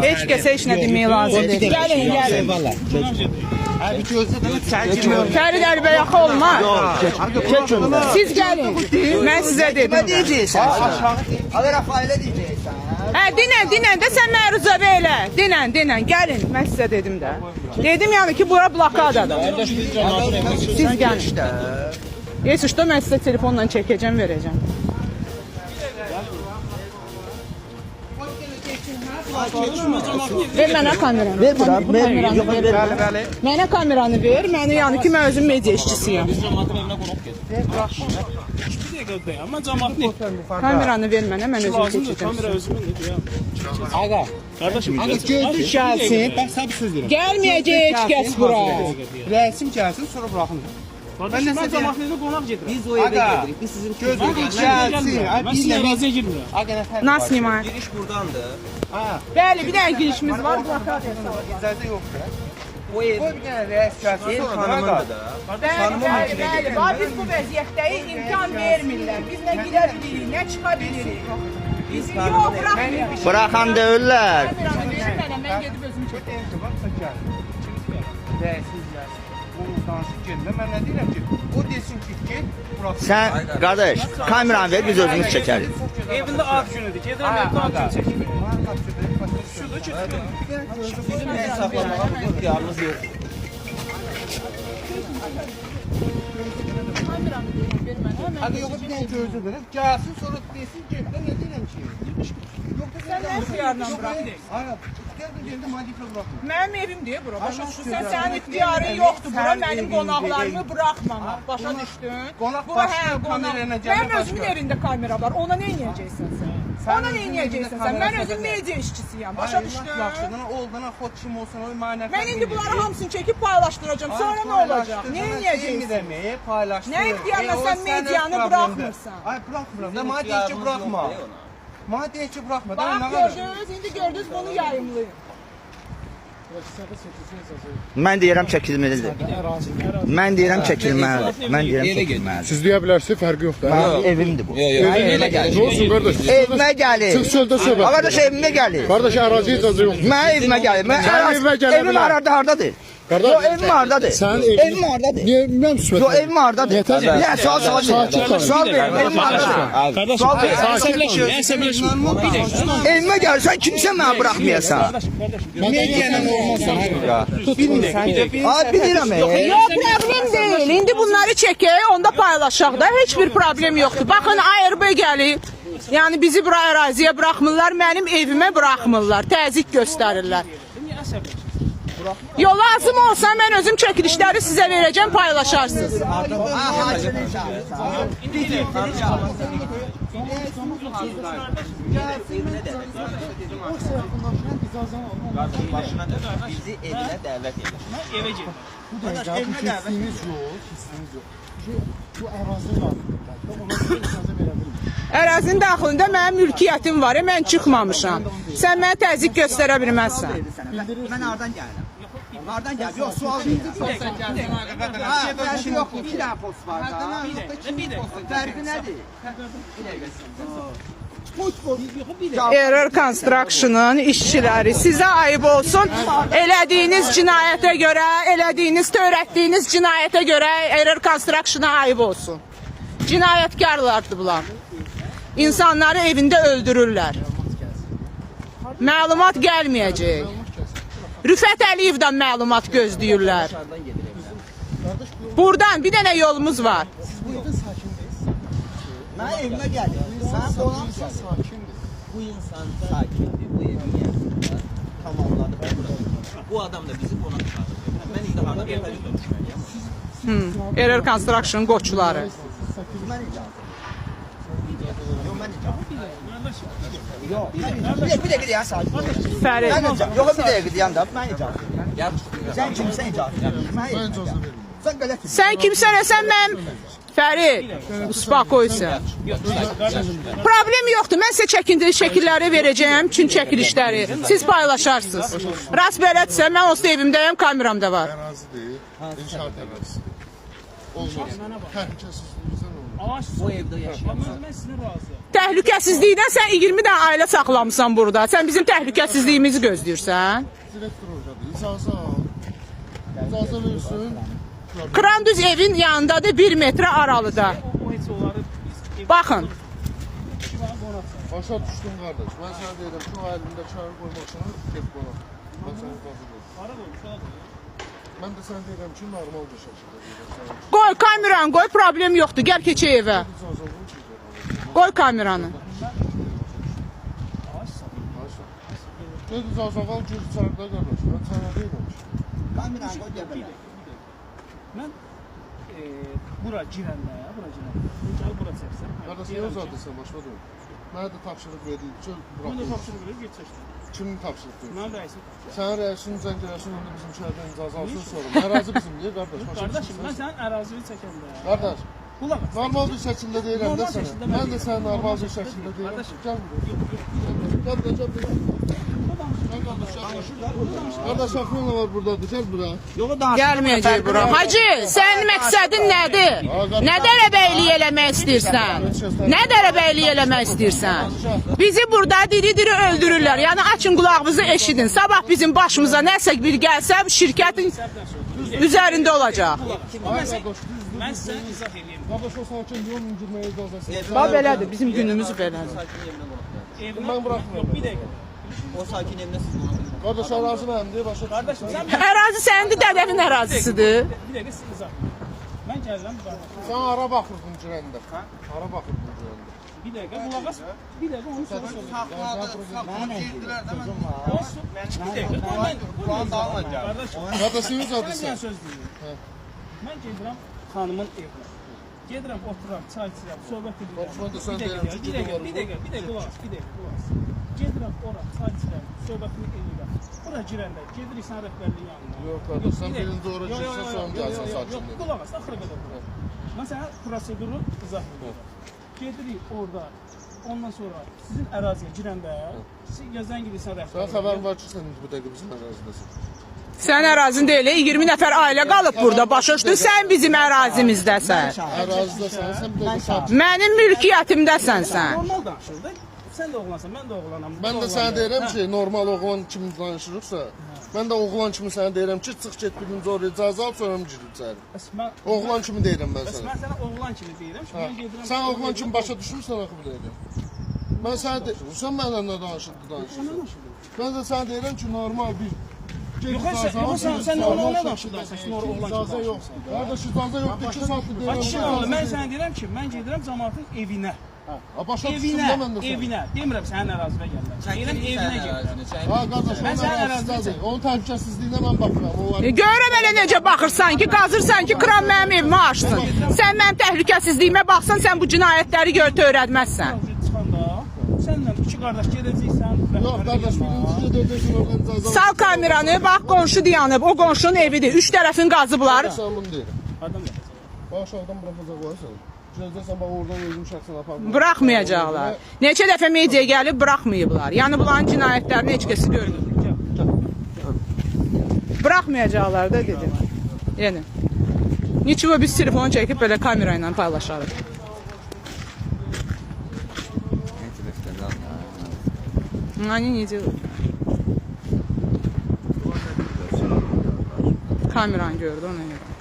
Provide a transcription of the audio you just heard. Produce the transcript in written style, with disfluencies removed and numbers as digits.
Heç kəsə heç nə demək lazım deyil. Gəlin, gəlin. Fərid Əlbəyaxı olmaz. Siz gəlin. Mən sizə dedim. Nə deyəcəksən? Alı Rafaelə deyəcəksən. Hə, dinən də sən məruzəvi elə. Dinən, gəlin. Mən sizə dedim də. Dedim yəni ki, bura blokadadır. Siz gəlin. Yes, işte mən sizə telefonla çəkəcəm, verəcəm. Ver mənə kameranı. Ver bura. Mənə kameranı ver. Mənə yəni ki, mən özüm media işçisiyəm. Kameranı ver mənə, mən özüm keçəcəm. Ağa. Kardeşim, Gözlük gəlsin. Bax, səbir söz verirəm. Gəlməyəcək heç kəs bura. Rəsim gəlsin, sonra buraxın. Kardeşim, ben cemaatlerine konak getirəm. Biz o evə gedirik. Biz sizin gözlük gəlsin. Ben sizin əraziyə girmirəm. Ağa, nə fərq Nas nima? Giriş buradandır. Bəli, bir dənə girişimiz var. İcazə yoxdur. O ev bir dənə rəis gəlsin, sonra xanımındır. Bəli. Biz bu vəziyyətdəyik, imkan vermirlər. Biz nə girə bilirik, nə çıxa bilirik. Biz yox, bıraxmıyoruz. Bıraxan deyirlər. Kameranı verin mənə, mən gedib özüm çəkəcəm. Rəisiz gəlsin. Onu danışıb gelmə. Mən nə deyirəm ki, o desin ki, get, bıraxın. Sən qardaş, kameranı ver, biz özümüz çəkərik. Evində ad günüdür. Gedirəm evdə ad günü çəkilir. Şurada götürürəm. Bizim nə saxlamağa bu ixtiyarımız yoxdur. Hadi yox, bir dənə gözü verir. Gəlsin, sonra desin, get. Mən nə deyirəm ki? Yoxdur, sən nə ixtiyarla bıraxdın? Aynen. İxtiyarla geldi, madifə bıraxın. Mənim evimdir bura. Başa düşdün? Sənin ixtiyarın yoxdur bura. Mənim qonaqlarımı buraxmamaq. Başa düşdün? Qonaq Bura başqa kamerayla gəlir. Mənim özümün evində kamera var. Ona nə edəcəksən sən? Ona nə edəcəksən sən? Mən özüm media işçisiyəm. Başa düşdün? Yaxşıdan oldan xod kim olsun, o mənə. Mən indi bunları hamısını çəkib paylaşdıracağam. Sonra nə olacaq? Nə edəcəksən? Deməyə paylaşdır. Nə ixtiyarla sən medianı buraxmırsan? Ay, bıraxmıram. Nə mənə deyir ki, bıraxma. Mənə deyir ki, bıraxma. Bax gördünüz, indi gördünüz bunu yayımlayın. Mən deyirəm çəkilməlidir. Mən deyirəm çəkilməlidir. Siz deyə bilərsiniz, fərqi yoxdur. Mənim evimdir bu. Evimə gəlir. Nə olsun qardaş? Evimə gəlir. Çıx çöldə söhbət. Qardaş evimə gəlir. Qardaş əraziyə icazə yoxdur. Mənim evimə gəlir. Sənin evimə gələ Evim bilər. hardadır? Qardaş, Yo, evim hardadır? Sənin Evim hardadır? Niyə mən müsbət? Yo, evim hardadır? Niyə təzə? Niyə? Sual verin. Evim hardadır? Kardeşim, əsəbləşmə, əsəbləşmə. Evimə gəlsən kimsə mənə bıraxmayasan. Mediyanın olmazsan. Ay, bilirəm. Yox, problem deyil. İndi bunları çəkək, onda paylaşaq da. Heç bir problem yoxdur. Baxın, ARB gəlib. Yəni bizi bura əraziyə buraxmırlar, mənim evimə buraxmırlar. Təzyiq göstərirlər. Yo, lazım olsa mən özüm çəkilişləri sizə verəcəm, paylaşarsınız. Bizi evinə dəvət edir. Evə gir. Evimə dəvət Bu ərazinin daxilində. Ərazinin daxilində mənim mülkiyyətim var, mən çıxmamışam. Sən mənə təzyiq göstərə bilməzsən. Mən hardan gəlirəm? Hardan gəlirəm? Yox, sual verirəm. Fərqi yoxdur, 2 dənə post var da. Fərqi nədir? Error Construction'ın işçiləri, sizə ayıb olsun. Elədiyiniz cinayətə görə, törətdiyiniz cinayətə görə Error Construction'a ayıb olsun. Cinayətkarlardır bunlar. İnsanları evində öldürürlər. Məlumat gəlməyəcək. Rüfət Əliyevdən məlumat gözləyirlər. Buradan bir dənə yolumuz var. Mən evimə gəlirəm. Sən qonaqsan, sakindir. Bu insan sakindir, bu evin yanında tamamladı. Bu adam da bizi qonaq çağırdı. Mən indi harada ertəci dönüşməliyəm. Error Construction qoçuları. Bir dəqiqə deyən sakin. Fərid. Yox, bir dəqiqə deyən də mən icazə verirəm. Sən kimsən icazə verirəm? Mən icazə verirəm. Sən qələt. Sən kimsən, sən mən... Fərid, uspakoysa. Problem yoxdur, mən sizə çəkindiri şəkilləri verəcəyəm, üçün çəkilişləri. Siz paylaşarsınız. Rast belədirsə, mən olsa evimdəyəm, kameram da var. Ərazi deyil, inşaat ərazisidir. Olmaz. Təhlükəsizliyinizdən olmaz. Bu evdə yaşayamam. Mən sizin razı. Təhlükəsizlikdən sən 20 dənə ailə saxlamısan burada. Sən bizim təhlükəsizliyimizi gözləyirsən. Direktor oradadır. İcazə al. İcazə versin. Kran düz evin yanındadır 1 metrə aralıda. O heç onları biz Baxın. Başa düşdüm qardaş. Mən sənə deyirəm ki, o əlində çayı qoymaqsan, get qonaq. Mən sənə razı qoyum. para qoymuş adam. Mən də sənə deyirəm ki, normal bir şəkildə deyirəm. Qoy kameranı, qoy, problem yoxdur. Gəl keçək evə. İcazə alın ki, Qoy kameranı. Get icazə al, gir içəridə qardaş. Mən sənə deyirəm ki. Kameranı qoy gəl. Mən bura girəndə, bura çəksən. Qardaş, niyə uzadırsan, başa dön. Mənə də tapşırıq verildi ki, Mən də buraxın. tapşırıq verir, get çəksin. Kimin tapşırıq verir? Mənim rəisim. Sənin rəisin zəng eləsin, onda bizim şəhərdən icazə alsın sonra. Ərazi bizimdir, qardaş. Başa Qardaşım, mən düşürsən? sənin ərazini çəkəndə. Qardaş, Qulaq as. normal bir şəkildə deyirəm də Normal sənə. şəkildə Mən də deyirəm. sənə normal bir şəkildə deyirəm. Qardaşım. Gəl buraya. Gəl buraya. Qardaş, Afyonla var buradadır, gəl bura. Gəlməyəcək bura. Hacı, sənin məqsədin nədir? Nə dərəbəylik eləmək istəyirsən? Nə dərəbəylik eləmək istəyirsən? Bizi burada diri-diri öldürürlər. Yəni açın qulağınızı eşidin. Sabah bizim başımıza nəsə bir gəlsə şirkətin üzərində olacaq. Mən sizə izah edeyim. Qardaş, o sakin yol incirməyə icazəsi. Bax belədir, bizim günümüz belədir. Evimə Mən buraxmıram. Yox, bir dəqiqə. O sakin evine siz qonaq. Qardaş, ərazi mənimdir, başa Qardaşım, düşürsən? sən Ərazi sənindir, dədəvin ərazisidir. bir dəqiqə siz izah edin. Mən gəlirəm bu qardaşım. Sən ara baxırdın girəndə. Ara baxırdın girəndə. Bir dəqiqə qulaq as. Bir dəqiqə onu sonra söyləyəcəm. Qardaş, kimin zadısan? Mən söz deyirəm. Mən gedirəm xanımın evinə. Gedirəm, otururam, çay içirəm, söhbət edirəm. Mən də sən deyirəm ki, Bir dəqiqə, qulaq as, qulaq as. Gedirəm ora, çay içirəm, söhbətini edirəm. Ora girəndə gedirik sən rəhbərliyin yanına. Yox, qardaş, sən Bir dəqiqə. birinci ora Yox, yox, girsən, yox, sonra yox, gəlsən yox, sakin. yox, qulaq as, axıra qədər qulaq. Mən sənə proseduru izah edirəm. Gedirik orada, ondan sonra sizin əraziyə girəndə, siz gözdən girirsən Sən rəhbərliyə. xəbərin var ki, sən bu dəqiqə bizim ərazidəsin. Sən ərazin deyil, 20 nəfər ailə qalıb burada. Başa düşdün, sən bizim ərazimizdəsən. Ərazidəsən, sən bir dəqiqə sakin. Mənim mülkiyyətimdəsən sən. Normal danışırdıq. Sən də oğlansan, mən də oğlanam. Mən də sənə deyirəm ki, normal oğlan kimi danışırıqsa, mən də oğlan kimi sənə deyirəm ki, çıx get birinci oraya icazə al, sonra mı girib içəri? Oğlan kimi deyirəm mən Bəs sənə. mən sənə oğlan kimi deyirəm ki, mən gedirəm. Sən oğlan kimi başa düşmürsən axı bu dəqiqə. Mən sənə sən mənlə nə danışırsan? Mən də sənə deyirəm ki, normal bir Yox, sən ona danışırsan, sən oğlan kimi İcazə yox. Qardaş, icazə yoxdur, 2 saatdır deyirəm. Bax, şimdi oldu, mən sənə deyirəm ki, mən gedirəm cəmaatın evinə. Başa düşdüm Evinə, də mən də sənə. evinə. Demirəm sənin ərazinə gəlirəm. Deyirəm evinə gedirəm. Ha qardaş, Mən sənin ərazinə ərazidədir. Onun təhlükəsizliyinə mən baxıram. O var. Görürəm elə necə baxırsan ki, qazırsan ki, kran mənim evimi açsın. Sən mənim təhlükəsizliyimə baxsan, sən bu cinayətləri gör törətməzsən. Çıxanda, sənlə iki qardaş gedəcəksən. Yox qardaş, birinci gedəcəksin oradan icazə al. Sal kameranı, bax qonşu dayanıb, o qonşunun evidir. 3 tərəfin qazıblar. Sən bunu deyirəm. Adam Bax aşağıdan buraxacaqlar səni. Gözləsən bax oradan özüm şəxsən aparım. Buraxmayacaqlar. Neçə dəfə mediaya gəlib buraxmayıblar. Yəni bunların cinayətlərini heç kəsi görmür. Buraxmayacaqlar da dedim. Yəni. Niço biz telefonu çəkib belə kamera ilə paylaşarıq. Они не делают. Kameran gördü ona göre.